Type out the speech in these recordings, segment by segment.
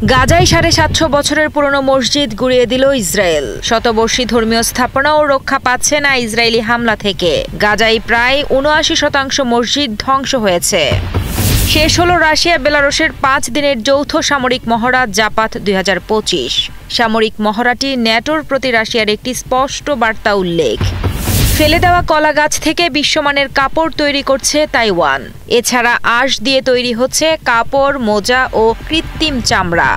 গাজায় ৭৫০ বছরের পুরনো মসজিদ গুঁড়িয়ে দিল ইসরায়েল। শতবর্ষী ধর্মীয় স্থাপনাও রক্ষা পাচ্ছে না ইসরায়েলি হামলা থেকে। গাজায় প্রায় ৭৯% মসজিদ ধ্বংস হয়েছে। শেষ হলো রাশিয়া বেলারুশের ৫ দিনের যৌথ সামরিক মহড়া জাপাত ২০২৫। সামরিক মহড়াটি ন্যাটোর প্রতি রাশিয়ার একটি স্পষ্ট বার্তা উল্লেখ। ফেলে দেওয়া কলা গাছ থেকে বিশ্বমানের কাপড় তৈরি করছে তাইওয়ান। এছাড়া আঁশ দিয়ে তৈরি হচ্ছে কাপড়, মোজা ও কৃত্রিম চামড়া।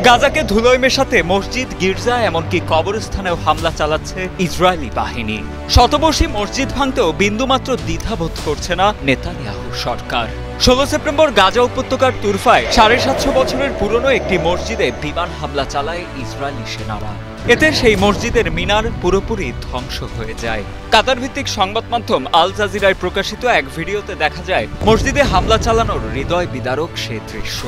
গাজাকে ধুলোয় মেশাতে মসজিদ, গির্জা এমনকি কবরস্থানেও হামলা চালাচ্ছে ইসরায়েলি বাহিনী। শতবর্ষী মসজিদ ভাঙতেও বিন্দুমাত্র দ্বিধাবোধ করছে না নেতানিয়াহু সরকার। ১৬ সেপ্টেম্বর গাজা উপত্যকার তুরফায় ৭৫০ বছরের পুরনো একটি মসজিদে বিমান হামলা চালায় ইসরায়েলি সেনারা। এতে সেই মসজিদের মিনার পুরোপুরি ধ্বংস হয়ে যায়। কাতার ভিত্তিক সংবাদ মাধ্যম আল জাজিরায় প্রকাশিত এক ভিডিওতে দেখা যায় মসজিদে হামলা চালানোর হৃদয় বিদারক সে দৃশ্য।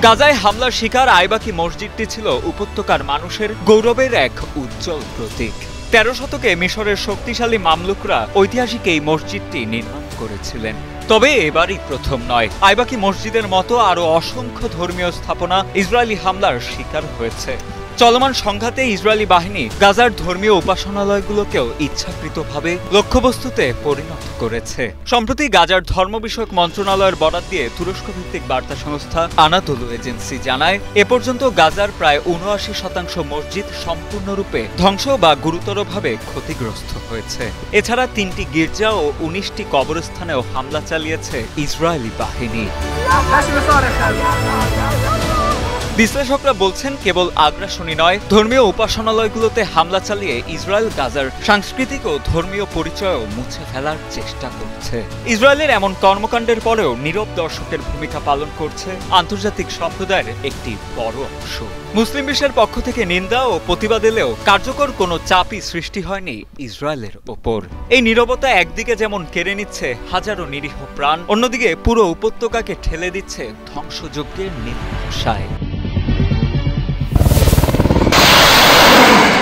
গাজায় হামলার শিকার আইবাকি মসজিদটি ছিল উপত্যকার মানুষের গৌরবের এক উজ্জ্বল প্রতীক। ১৩ শতকে মিশরের শক্তিশালী মামলুকরা ঐতিহাসিক এই মসজিদটি নির্মাণ করেছিলেন। তবে এবারই প্রথম নয়, আইবাকি মসজিদের মতো আরও অসংখ্য ধর্মীয় স্থাপনা ইসরায়েলি হামলার শিকার হয়েছে। চলমান সংঘাতে ইসরায়েলি বাহিনী গাজার ধর্মীয় উপাসনালয়গুলোকেও ইচ্ছাকৃতভাবে লক্ষ্যবস্তুতে পরিণত করেছে। সম্প্রতি গাজার ধর্ম বিষয়ক মন্ত্রণালয়ের বরাত দিয়ে তুরস্ক ভিত্তিক বার্তা সংস্থা আনাদোলু এজেন্সি জানায়, এ পর্যন্ত গাজার প্রায় ৭৯% মসজিদ সম্পূর্ণরূপে ধ্বংস বা গুরুতরভাবে ক্ষতিগ্রস্ত হয়েছে। এছাড়া ৩টি গির্জা ও ১৯টি কবরস্থানেও হামলা চালিয়েছে ইসরায়েলি বাহিনী। বিশ্লেষকরা বলছেন, কেবল আগ্রাসনী নয়, ধর্মীয় উপাসনালয়গুলোতে হামলা চালিয়ে ইসরায়েল গাজার সাংস্কৃতিক ও ধর্মীয় পরিচয়ও মুছে ফেলার চেষ্টা করছে। ইসরায়েলের এমন কর্মকাণ্ডের পরেও নীরব দর্শকের ভূমিকা পালন করছে আন্তর্জাতিক সম্প্রদায়ের একটি বড় অংশ। মুসলিম বিশ্বের পক্ষ থেকে নিন্দা ও প্রতিবাদ এলেও কার্যকর কোনো চাপই সৃষ্টি হয়নি ইসরায়েলের ওপর। এই নীরবতা একদিকে যেমন কেড়ে নিচ্ছে হাজারো নিরীহ প্রাণ, অন্যদিকে পুরো উপত্যকাকে ঠেলে দিচ্ছে ধ্বংসযজ্ঞের নির্মশায়।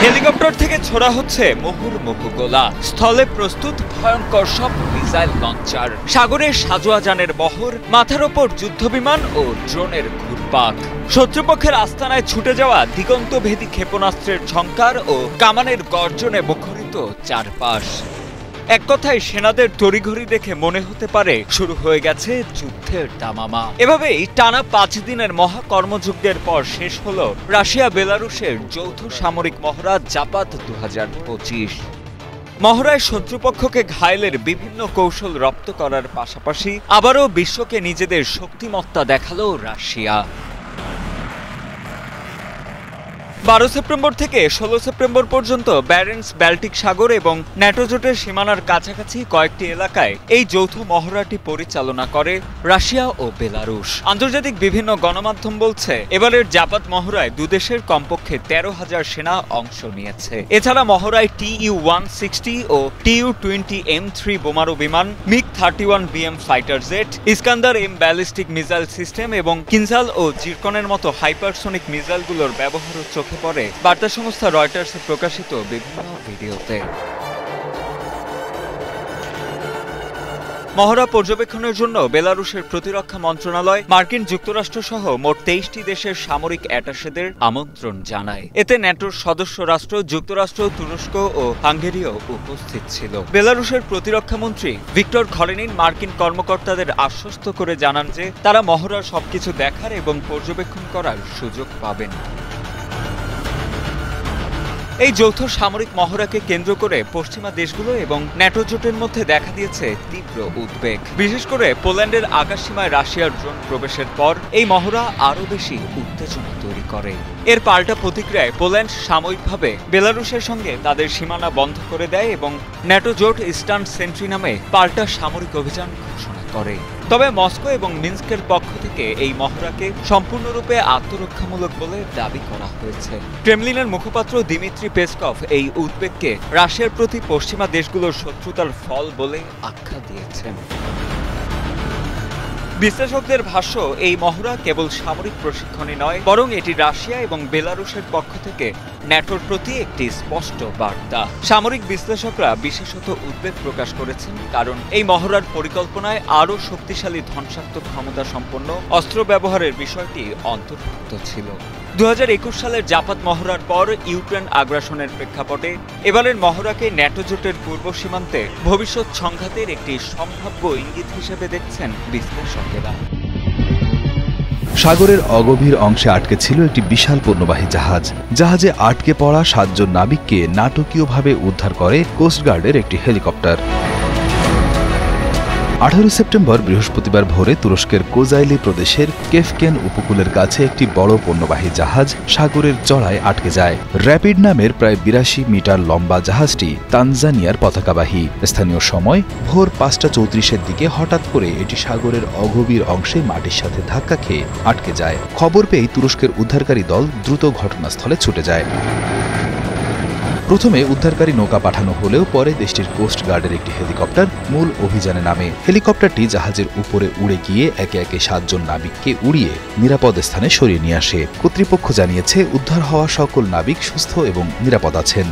হেলিকপ্টার থেকে ছোড়া হচ্ছে মুহুর্মুহু গোলা, স্থলে প্রস্তুত ভয়ঙ্কর সব মিসাইল লঞ্চার, সাগরে সাজোয়া যানের বহর, মাথার ওপর যুদ্ধবিমান ও ড্রোনের ঘুরপাক, শত্রুপক্ষের আস্তানায় ছুটে যাওয়া দিগন্তভেদী ক্ষেপণাস্ত্রের ঝংকার ও কামানের গর্জনে মুখরিত চারপাশ। এক কথায় সেনাদের তড়িঘড়ি দেখে মনে হতে পারে শুরু হয়ে গেছে যুদ্ধের দামামা। এভাবেই টানা ৫ দিনের মহা কর্মযজ্ঞের পর শেষ হল রাশিয়া বেলারুশের যৌথ সামরিক মহড়া জাপাত ২০২৫। মহড়ায় শত্রুপক্ষকে ঘায়েলের বিভিন্ন কৌশল রপ্ত করার পাশাপাশি আবারও বিশ্বকে নিজেদের শক্তিমত্তা দেখালো রাশিয়া। ১২ সেপ্টেম্বর থেকে ১৬ সেপ্টেম্বর পর্যন্ত ব্যারেন্টস বাল্টিক সাগর এবং ন্যাটো জোটের সীমানার কাছাকাছি কয়েকটি এলাকায় এই যৌথ মহড়াটি পরিচালনা করে রাশিয়া ও বেলারুশ। আন্তর্জাতিক বিভিন্ন গণমাধ্যম বলছে, এবারের জাপাত মহড়ায় দুদেশের কমপক্ষে ১৩,০০০ সেনা অংশ নিয়েছে। এছাড়া মহড়ায় TU-160 ও TU-20M3 বোমারু বিমান, MiG-31BM fighter jet, Iskander M ballistic missile system এবং কিনজাল ও জিরকনের মতো হাইপারসোনিক মিসাইলগুলোর ব্যবহারও চোখে পড়ে বার্তা সংস্থা রয়টার্সে প্রকাশিত বিভিন্ন ভিডিওতে। মহড়া পর্যবেক্ষণের জন্য বেলারুশের প্রতিরক্ষা মন্ত্রণালয় মার্কিন যুক্তরাষ্ট্র সহ মোট ২৩টি দেশের সামরিক অ্যাটাশেদের আমন্ত্রণ জানায়। এতে ন্যাটোর সদস্য রাষ্ট্র যুক্তরাষ্ট্র, তুরস্ক ও হাঙ্গেরিও উপস্থিত ছিল। বেলারুশের প্রতিরক্ষা মন্ত্রী ভিক্টর খরেনিন মার্কিন কর্মকর্তাদের আশ্বস্ত করে জানান যে তারা মহড়ার সবকিছু দেখার এবং পর্যবেক্ষণ করার সুযোগ পাবেন। এই যৌথ সামরিক মহড়াকে কেন্দ্র করে পশ্চিমা দেশগুলো এবং ন্যাটো জোটের মধ্যে দেখা দিয়েছে তীব্র উদ্বেগ। বিশেষ করে পোল্যান্ডের আকাশসীমায় রাশিয়ার ড্রোন প্রবেশের পর এই মহড়া আরও বেশি উত্তেজনা তৈরি করে। এর পাল্টা প্রতিক্রিয়ায় পোল্যান্ড সাময়িকভাবে বেলারুশের সঙ্গে তাদের সীমানা বন্ধ করে দেয় এবং ন্যাটো জোট ইস্টার্ন সেন্ট্রি নামে পাল্টা সামরিক অভিযান ঘোষণা করে। তবে মস্কো এবং মিন্স্কের পক্ষ থেকে এই মহড়াকে সম্পূর্ণরূপে আত্মরক্ষামূলক বলে দাবি করা হয়েছে। ক্রেমলিনের মুখপাত্র দিমিত্রি পেসকভ এই উদ্বেগকে রাশিয়ার প্রতি পশ্চিমা দেশগুলোর শত্রুতার ফল বলে আখ্যা দিয়েছেন। বিশ্লেষকদের ভাষ্য, এই মহড়া কেবল সামরিক প্রশিক্ষণই নয়, বরং এটি রাশিয়া এবং বেলারুশের পক্ষ থেকে ন্যাটোর প্রতি একটি স্পষ্ট বার্তা। সামরিক বিশ্লেষকরা বিশেষত উদ্বেগ প্রকাশ করেছেন, কারণ এই মহড়ার পরিকল্পনায় আরও শক্তিশালী ধ্বংসাত্মক ক্ষমতা সম্পন্ন অস্ত্র ব্যবহারের বিষয়টি অন্তর্ভুক্ত ছিল। 2021 সালের জাপাত মহড়ার পর ইউক্রেন আগ্রাসনের প্রেক্ষাপটে এবারের মহড়াকে ন্যাটো জোটের পূর্ব সীমান্তে ভবিষ্যৎ সংঘাতের একটি সম্ভাব্য ইঙ্গিত হিসেবে দেখছেন বিশ্লেষকেরা। সাগরের অগভীর অংশে আটকে ছিল একটি বিশাল পণ্যবাহী জাহাজ। জাহাজে আটকে পড়া 7 জন নাবিককে নাটকীয়ভাবে উদ্ধার করে কোস্টগার্ডের একটি হেলিকপ্টার। 18 সেপ্টেম্বর বৃহস্পতিবার ভোরে তুরস্কের কোজাইলি প্রদেশের কেফকেন উপকূলের কাছে একটি বড় পণ্যবাহী জাহাজ সাগরের জড়ায় আটকে যায়। র্যাপিড নামের প্রায় 82 মিটার লম্বা জাহাজটি তানজানিয়ার পতাকাবাহী। স্থানীয় সময় ভোর 5:34-এর দিকে হঠাৎ করে এটি সাগরের অগভীর অংশে মাটির সাথে ধাক্কা খেয়ে আটকে যায়। খবর পেয়ে তুরস্কের উদ্ধারকারী দল দ্রুত ঘটনাস্থলে ছুটে যায়। প্রথমে উদ্ধারকারী নৌকা পাঠানো হলেও পরে দেশটির কোস্ট গার্ডের একটি হেলিকপ্টার মূল অভিযানে নামে। হেলিকপ্টারটি জাহাজের উপরে উড়ে গিয়ে একে একে 7 জন নাবিককে উড়িয়ে নিরাপদ স্থানে সরিয়ে নিয়ে আসে। কর্তৃপক্ষ জানিয়েছে, উদ্ধার হওয়া সকল নাবিক সুস্থ এবং নিরাপদ আছেন।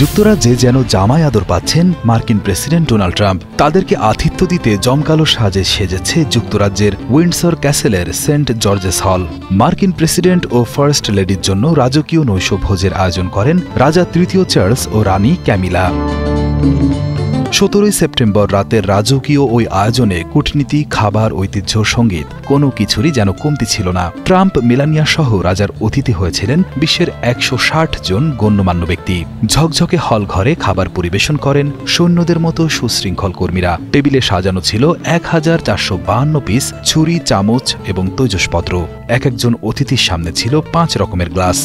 যুক্তরাজ্যে যেন জামাই আদর পাচ্ছেন মার্কিন প্রেসিডেন্ট ডোনাল্ড ট্রাম্প। তাদেরকে আতিথ্য দিতে জমকালো সাজে সেজেছে যুক্তরাজ্যের উইন্ডসর ক্যাসেলের সেন্ট জর্জেস হল। মার্কিন প্রেসিডেন্ট ও ফার্স্ট লেডির জন্য রাজকীয় নৈশভোজের আয়োজন করেন রাজা তৃতীয় চার্লস ও রানী ক্যামিলা। 17 সেপ্টেম্বর রাতের রাজকীয় ওই আয়োজনে কূটনীতি, খাবার, ঐতিহ্য, সঙ্গীত কোনো কিছুরই যেন কমতি ছিল না। ট্রাম্প, মেলানিয়া সহ রাজার অতিথি হয়েছিলেন বিশ্বের 160 জন গণ্যমান্য ব্যক্তি। ঝকঝকে হল ঘরে খাবার পরিবেশন করেন সৈন্যদের মতো সুশৃঙ্খল কর্মীরা। টেবিলে সাজানো ছিল 1452 পিস ছুরি, চামচ এবং তৈজসপত্র। এক একজন অতিথির সামনে ছিল 5 রকমের গ্লাস।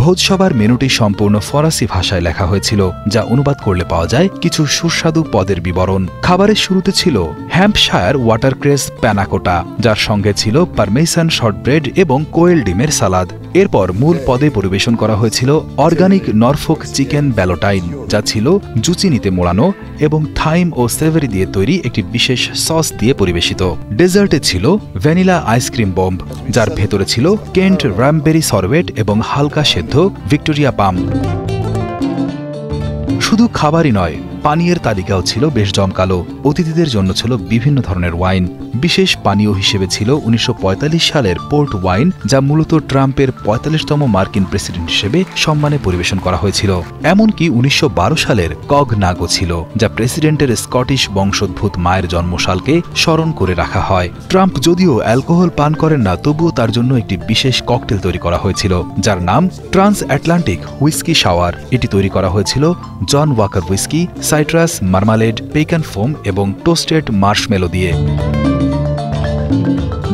ভোজসভার মেনুটি সম্পূর্ণ ফরাসি ভাষায় লেখা হয়েছিল, যা অনুবাদ করলে পাওয়া যায় কিছু সুস্বাদু পদের বিবরণ। খাবারের শুরুতে ছিল হ্যাম্পশায়ার ওয়াটারক্রেস প্যানাকোটা, যার সঙ্গে ছিল পারমেসান শর্টব্রেড এবং কোয়েল ডিমের সালাদ। এরপর মূল পদে পরিবেশন করা হয়েছিল অর্গানিক নরফোক চিকেন ব্যালোটাইন, যা ছিল জুচিনিতে মোড়ানো এবং থাইম ও সেভারি দিয়ে তৈরি একটি বিশেষ সস দিয়ে পরিবেশিত। ডেজার্টে ছিল ভ্যানিলা আইসক্রিম বম্ব, যার ভেতরে ছিল কেন্ট র্যামবেরি সরবেট এবং হালকা সেদ্ধ ভিক্টোরিয়া পাম। শুধু খাবারই নয়, পানীয়ের তালিকাও ছিল বেশ জমকালো। অতিথিদের জন্য ছিল বিভিন্ন ধরনের ওয়াইন। বিশেষ পানীয় হিসেবে ছিল 1945 সালের পোর্ট ওয়াইন, যা মূলত ট্রাম্পের 45তম মার্কিন প্রেসিডেন্ট হিসেবে সম্মানে পরিবেশন করা হয়েছিল। এমনকি 1912 সালের কক নাগো ছিল, যা প্রেসিডেন্টের স্কটিশ বংশোদ্ভূত মায়ের জন্মসালকে স্মরণ করে রাখা হয়। ট্রাম্প যদিও অ্যালকোহল পান করেন না, তবুও তার জন্য একটি বিশেষ ককটেল তৈরি করা হয়েছিল, যার নাম ট্রান্স আটলান্টিক হুইস্কি শাওয়ার। এটি তৈরি করা হয়েছিল John Walker whisky, citrus, marmalade, pecan foam এবং টোস্টেড মার্শমেলো দিয়ে।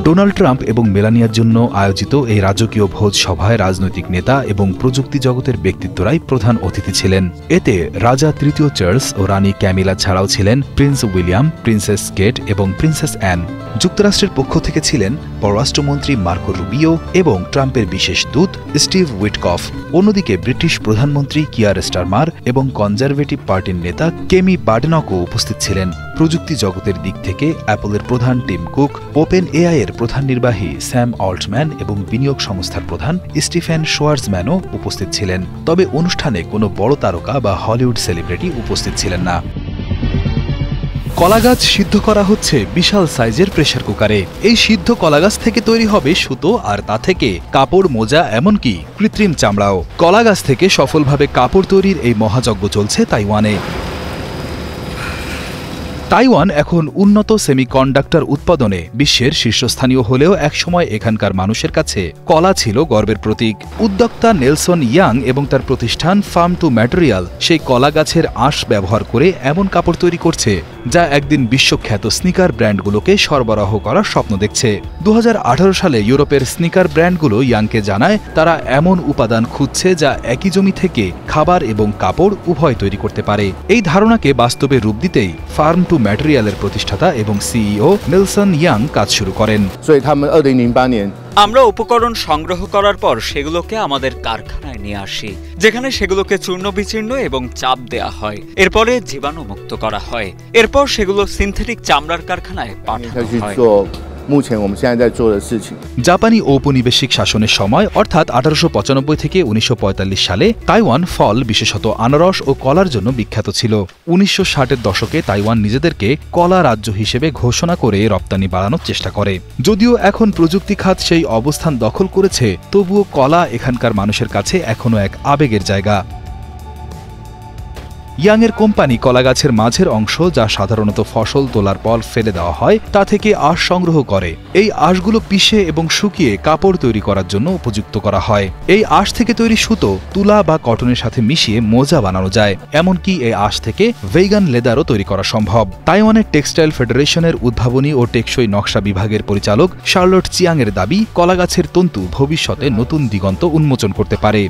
ডোনাল্ড ট্রাম্প এবং মেলানিয়ার জন্য আয়োজিত এই রাজকীয় ভোজ সভায় রাজনৈতিক নেতা এবং প্রযুক্তি জগতের ব্যক্তিত্বরাই প্রধান অতিথি ছিলেন। এতে রাজা তৃতীয় চার্লস ও রানী ক্যামিলা ছাড়াও ছিলেন প্রিন্স উইলিয়াম, প্রিন্সেস কেট এবং প্রিন্সেস অ্যান। যুক্তরাষ্ট্রের পক্ষ থেকে ছিলেন পররাষ্ট্রমন্ত্রী মার্কো রুবিও এবং ট্রাম্পের বিশেষ দূত স্টিভ উইটকফ। অন্যদিকে ব্রিটিশ প্রধানমন্ত্রী কিয়ার স্টারমার এবং কনজারভেটিভ পার্টির নেতা কেমি বার্ডেনকও উপস্থিত ছিলেন। প্রযুক্তি জগতের দিক থেকে অ্যাপলের প্রধান টিম কুক, ওপেন এআই এর প্রধান নির্বাহী স্যাম অল্টম্যান এবং বিনিয়োগ সংস্থার প্রধান স্টিফেন শোয়ার্জম্যানও উপস্থিত ছিলেন। তবে অনুষ্ঠানে কোনো বড় তারকা বা হলিউড সেলিব্রিটি উপস্থিত ছিলেন না। কলাগাছ সিদ্ধ করা হচ্ছে বিশাল সাইজের প্রেসার কুকারে। এই সিদ্ধ কলাগাছ থেকে তৈরি হবে সুতো, আর তা থেকে কাপড়, মোজা, এমনকি কৃত্রিম চামড়াও। কলাগাছ থেকে সফলভাবে কাপড় তৈরির এই মহাযজ্ঞ চলছে তাইওয়ানে। তাইওয়ান এখন উন্নত সেমিকন্ডাক্টর উৎপাদনে বিশ্বের শীর্ষস্থানীয় হলেও একসময় এখানকার মানুষের কাছে কলা ছিল গর্বের প্রতীক। উদ্যোক্তা নেলসন ইয়াং এবং তার প্রতিষ্ঠান ফার্ম টু ম্যাটেরিয়াল সেই কলা গাছের আঁশ ব্যবহার করে এমন কাপড় তৈরি করছে যা একদিন বিশ্বখ্যাত স্নিকার ব্র্যান্ডগুলোকে সরবরাহ করার স্বপ্ন দেখছে। 2018 সালে ইউরোপের স্নিকার ব্র্যান্ডগুলো ইয়াংকে জানায় তারা এমন উপাদান খুঁজছে যা একই জমি থেকে খাবার এবং কাপড় উভয় তৈরি করতে পারে। এই ধারণাকে বাস্তবে রূপ দিতেই ফার্ম টু ম্যাটেরিয়ালের প্রতিষ্ঠাতা এবং সিইও নেলসন ইয়াং কাজ শুরু করেন। আমরা উপকরণ সংগ্রহ করার পর সেগুলোকে আমাদের কারখানায় নিয়ে আসি, যেখানে সেগুলোকে চূর্ণ বিচীর্ণ এবং চাপ দেয়া হয়। এরপরে জীবাণুমুক্ত করা হয়। এরপর সেগুলো সিনথেটিক চামড়ার কারখানায় পাঠানো হয়। জাপানি ঔপনিবেশিক শাসনের সময় অর্থাৎ 1895 থেকে 1945 সালে তাইওয়ান ফল, বিশেষত আনারস ও কলার জন্য বিখ্যাত ছিল। 1960-এর দশকে তাইওয়ান নিজেদেরকে কলা রাজ্য হিসেবে ঘোষণা করে রপ্তানি বাড়ানোর চেষ্টা করে। যদিও এখন প্রযুক্তি খাত সেই অবস্থান দখল করেছে, তবুও কলা এখানকার মানুষের কাছে এখনও এক আবেগের জায়গা। ইয়াংয়ের কোম্পানি কলাগাছের মাঝের অংশ, যা সাধারণত ফসল তোলার পর ফেলে দেওয়া হয়, তা থেকে আঁশ সংগ্রহ করে। এই আঁশগুলো পিষে এবং শুকিয়ে কাপড় তৈরি করার জন্য উপযুক্ত করা হয়। এই আঁশ থেকে তৈরি সুতো তুলা বা কটনের সাথে মিশিয়ে মোজা বানানো যায়। এমনকি এই আঁশ থেকে ভেগান লেদারও তৈরি করা সম্ভব। তাইওয়ানের টেক্সটাইল ফেডারেশনের উদ্ভাবনী ও টেকসই নকশা বিভাগের পরিচালক শার্লট চিয়াংয়ের দাবি, কলাগাছের তন্তু ভবিষ্যতে নতুন দিগন্ত উন্মোচন করতে পারে।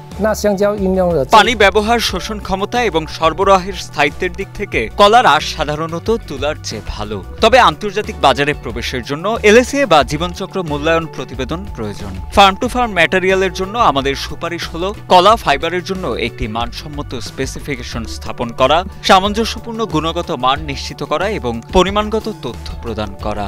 পানি ব্যবহার, শোষণ ক্ষমতা এবং সরবরাহের স্থায়িত্বের দিক থেকে কলার আঁশ সাধারণত তুলার চেয়ে ভালো। তবে আন্তর্জাতিক বাজারে প্রবেশের জন্য এলএসএ বা জীবনচক্র মূল্যায়ন প্রতিবেদন প্রয়োজন। ফার্ম টু ফার্ম ম্যাটেরিয়ালের জন্য আমাদের সুপারিশ হলো কলা ফাইবারের জন্য একটি মানসম্মত স্পেসিফিকেশন স্থাপন করা, সামঞ্জস্যপূর্ণ গুণগত মান নিশ্চিত করা এবং পরিমাণগত তথ্য প্রদান করা।